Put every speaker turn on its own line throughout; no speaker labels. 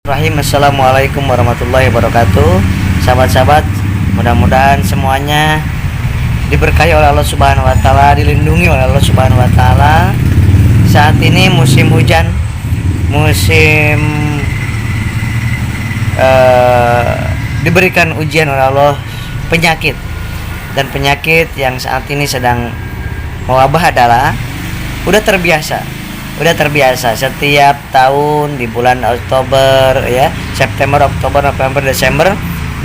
Assalamualaikum warahmatullahi wabarakatuh. Sahabat-sahabat, mudah-mudahan semuanya diberkahi oleh Allah Subhanahu wa taala, dilindungi oleh Allah Subhanahu wa taala. Saat ini musim hujan, musim diberikan ujian oleh Allah penyakit. Dan penyakit yang saat ini sedang mewabah adalah udah terbiasa setiap tahun di bulan Oktober, ya, September, Oktober, November, Desember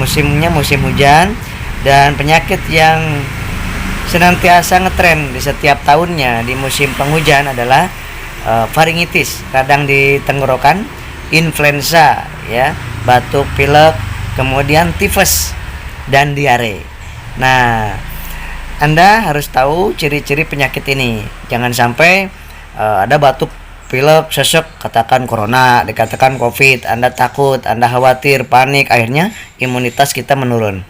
musimnya musim hujan, dan penyakit yang senantiasa ngetren di setiap tahunnya di musim penghujan adalah faringitis, radang di tenggorokan, influenza, ya, batuk pilek, kemudian tifus dan diare. Nah, Anda harus tahu ciri-ciri penyakit ini. Jangan sampai ada batuk, pilek, sesek, katakan corona, dikatakan covid, Anda takut, Anda khawatir, panik, akhirnya imunitas kita menurun.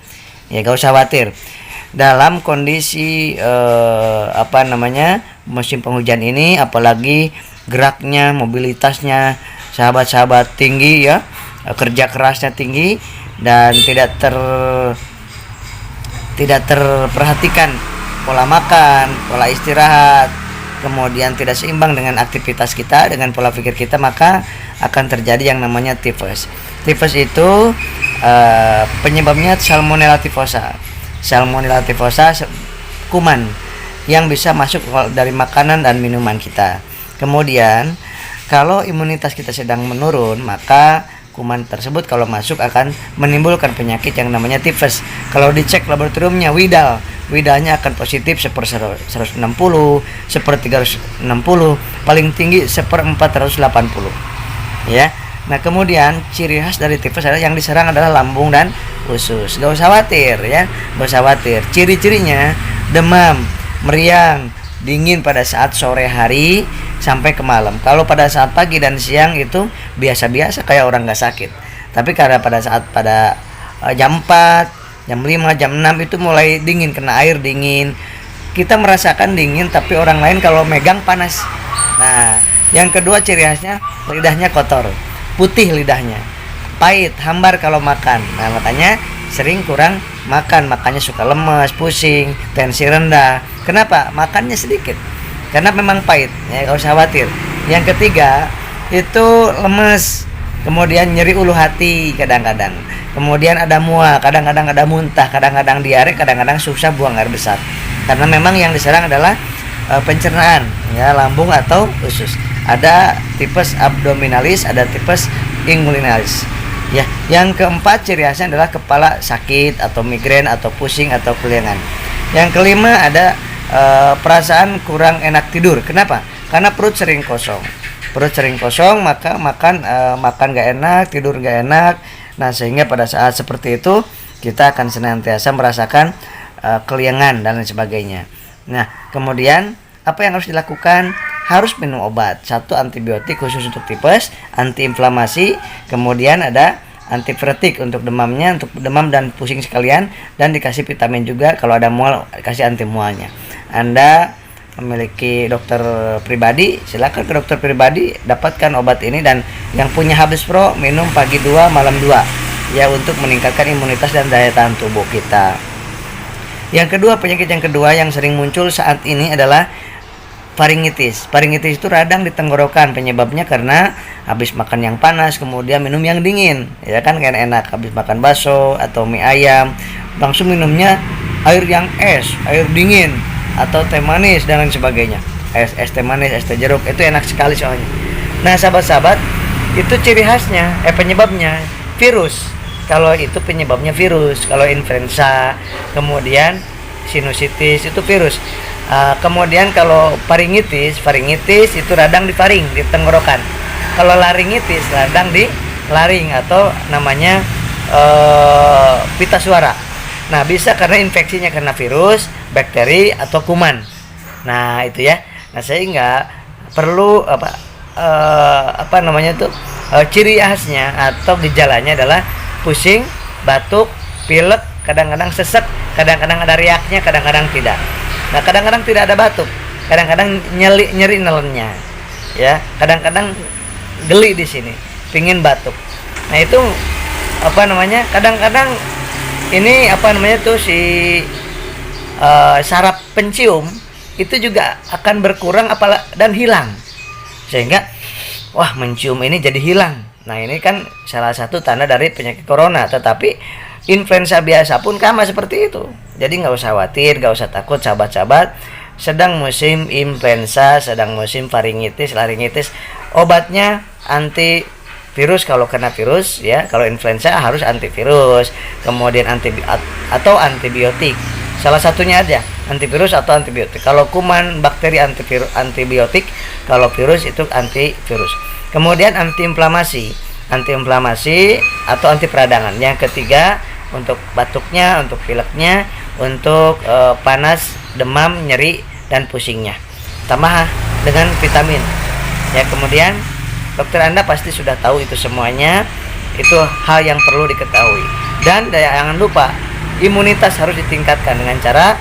Ya, gak usah khawatir. Dalam kondisi musim penghujan ini, apalagi geraknya, mobilitasnya sahabat-sahabat tinggi, ya, kerja kerasnya tinggi, dan tidak terperhatikan pola makan, pola istirahat, kemudian tidak seimbang dengan aktivitas kita, dengan pola pikir kita, maka akan terjadi yang namanya tifus. Tifus itu penyebabnya Salmonella typhosa. Salmonella typhosa kuman yang bisa masuk dari makanan dan minuman kita. Kemudian kalau imunitas kita sedang menurun, maka kuman tersebut kalau masuk akan menimbulkan penyakit yang namanya tifus. Kalau dicek laboratoriumnya, widalnya akan positif 160, 360, paling tinggi 480, ya. Nah, kemudian ciri khas dari tifus adalah yang diserang adalah lambung dan usus. Gak usah khawatir, ya, gak usah khawatir. Ciri-cirinya demam, meriang, dingin pada saat sore hari sampai ke malam. Kalau pada saat pagi dan siang itu biasa-biasa kayak orang gak sakit. Tapi karena pada jam 4, jam 5, jam 6 itu mulai dingin, kena air dingin. Kita merasakan dingin, tapi orang lain kalau megang panas. Nah, yang kedua ciri khasnya lidahnya kotor, putih lidahnya, pahit, hambar kalau makan. Nah, makanya sering kurang makan, makanya suka lemes, pusing, tensi rendah. Kenapa? Makannya sedikit, karena memang pahit, ya, gak usah khawatir. Yang ketiga itu lemes, kemudian nyeri ulu hati kadang-kadang, kemudian ada mual, kadang-kadang ada muntah, kadang-kadang diare, kadang-kadang susah buang air besar, karena memang yang diserang adalah pencernaan, ya, lambung atau usus. Ada tipes abdominalis, ada tipes inguinalis, ya. Yang keempat ciri khasnya adalah kepala sakit atau migrain atau pusing atau kelingan. Yang kelima ada perasaan kurang enak tidur. Kenapa? Karena perut sering kosong, maka makan gak enak, tidur gak enak. Nah, sehingga pada saat seperti itu kita akan senantiasa merasakan kelingan dan lain sebagainya. Nah, kemudian apa yang harus dilakukan? Harus minum obat. Satu, antibiotik khusus untuk tipes, antiinflamasi, kemudian ada antipiretik untuk demamnya, untuk demam dan pusing sekalian, dan dikasih vitamin juga. Kalau ada mual, kasih anti mualnya. Anda memiliki dokter pribadi, silakan ke dokter pribadi, dapatkan obat ini. Dan yang punya Habis Pro, minum pagi 2, malam 2, ya, untuk meningkatkan imunitas dan daya tahan tubuh kita. Yang kedua, penyakit yang kedua yang sering muncul saat ini adalah faringitis. Faringitis itu radang di tenggorokan, penyebabnya karena habis makan yang panas kemudian minum yang dingin, ya kan, kan enak. Habis makan bakso atau mie ayam langsung minumnya air yang air dingin atau teh manis dan lain sebagainya. Es teh manis, es teh jeruk itu enak sekali soalnya. Nah, sahabat-sahabat, itu ciri khasnya, penyebabnya virus. Kalau itu penyebabnya virus, kalau influenza, kemudian sinusitis itu virus. Kemudian kalau faringitis itu radang di faring, di tenggorokan. Kalau laringitis radang di laring atau namanya pita suara. Nah, bisa karena infeksinya karena virus, bakteri atau kuman. Nah, itu ya. Nah, sehingga perlu ciri khasnya atau gejalanya adalah pusing, batuk, pilek, kadang-kadang sesek, kadang-kadang ada riaknya, kadang-kadang tidak. Nah, kadang-kadang tidak ada batuk, kadang-kadang nyeri nelennya, ya, kadang-kadang geli di sini, pingin batuk. Nah itu apa namanya, kadang-kadang ini apa namanya tuh si saraf pencium itu juga akan berkurang dan hilang, sehingga wah mencium ini jadi hilang. Nah ini kan salah satu tanda dari penyakit corona. Tetapi influenza biasa pun sama seperti itu. Jadi nggak usah khawatir, nggak usah takut sahabat-sahabat. Sedang musim influenza, sedang musim faringitis, laringitis, obatnya antivirus kalau kena virus ya. Kalau influenza harus antivirus, kemudian atau antibiotik. Salah satunya aja, antivirus atau antibiotik. Kalau kuman, bakteri antibiotik, kalau virus itu antivirus. Kemudian antiinflamasi atau anti peradangan. Yang ketiga untuk batuknya, untuk pileknya, untuk panas, demam, nyeri dan pusingnya. Tambah dengan vitamin. Ya, kemudian dokter Anda pasti sudah tahu itu semuanya. Itu hal yang perlu diketahui. Dan jangan lupa imunitas harus ditingkatkan dengan cara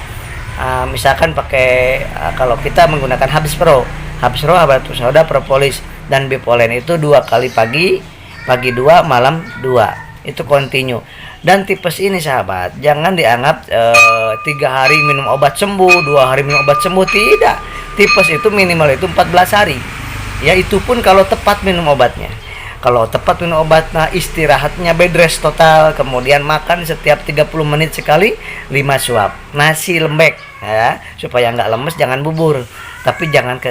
misalkan pakai kalau kita menggunakan Habis Pro, habatus sauda, propolis dan bipolen itu 2 kali pagi 2, malam 2. Itu continue. Dan tipes ini sahabat, jangan dianggap 3 hari minum obat sembuh, 2 hari minum obat sembuh. Tidak. Tipes itu minimal itu 14 hari. Ya itu pun kalau tepat minum obatnya. Kalau tepat minum obat, nah istirahatnya bed rest total, kemudian makan setiap 30 menit sekali 5 suap nasi lembek ya, supaya nggak lemes. Jangan bubur, tapi jangan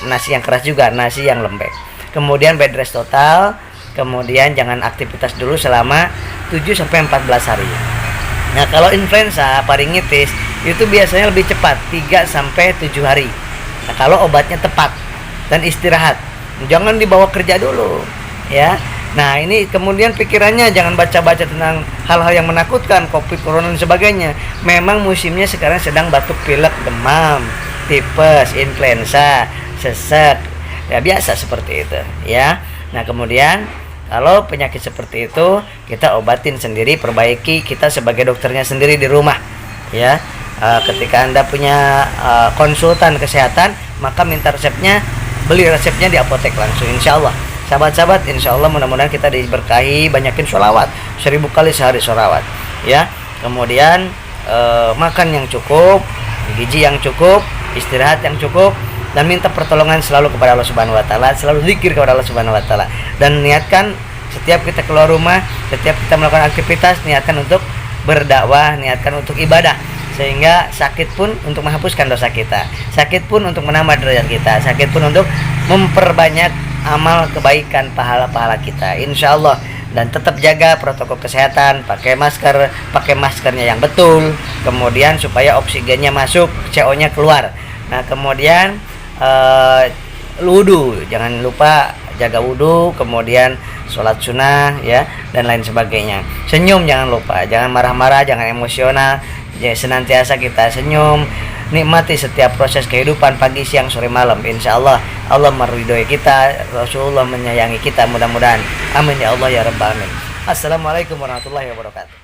nasi yang keras juga, nasi yang lembek. Kemudian bed rest total, kemudian jangan aktivitas dulu selama 7-14 hari. Nah kalau influenza faringitis itu biasanya lebih cepat, 3-7 hari. Nah kalau obatnya tepat dan istirahat, jangan dibawa kerja dulu ya. Nah ini kemudian pikirannya jangan baca-baca tentang hal-hal yang menakutkan, covid, corona dan sebagainya. Memang musimnya sekarang sedang batuk, pilek, demam, tipes, influenza, sesek, ya biasa seperti itu ya. Nah kemudian kalau penyakit seperti itu kita obatin sendiri, perbaiki kita sebagai dokternya sendiri di rumah ya. Ketika Anda punya konsultan kesehatan, maka minta resepnya, beli resepnya di apotek langsung, insya Allah. Sahabat-sahabat, insya Allah mudah-mudahan kita diberkahi, banyakin sholawat 1000 kali sehari sholawat ya. Kemudian makan yang cukup, gizi yang cukup, istirahat yang cukup, dan minta pertolongan selalu kepada Allah Subhanahu wa taala, selalu zikir kepada Allah Subhanahu wa taala, dan niatkan setiap kita keluar rumah, setiap kita melakukan aktivitas, niatkan untuk berdakwah, niatkan untuk ibadah, sehingga sakit pun untuk menghapuskan dosa kita, sakit pun untuk menambah derajat kita, sakit pun untuk memperbanyak amal kebaikan, pahala-pahala kita, insya Allah. Dan tetap jaga protokol kesehatan, pakai maskernya yang betul, kemudian supaya oksigennya masuk, CO-nya keluar. Nah kemudian wudhu, jangan lupa jaga wudhu, kemudian sholat sunnah ya, dan lain sebagainya. Senyum jangan lupa, jangan marah-marah, jangan emosional ya, senantiasa kita senyum, nikmati setiap proses kehidupan, pagi, siang, sore, malam. Insya Allah Allah meridhoi kita, Rasulullah menyayangi kita, mudah-mudahan. Amin ya Allah ya Rabbal alamin. Assalamualaikum warahmatullahi wabarakatuh.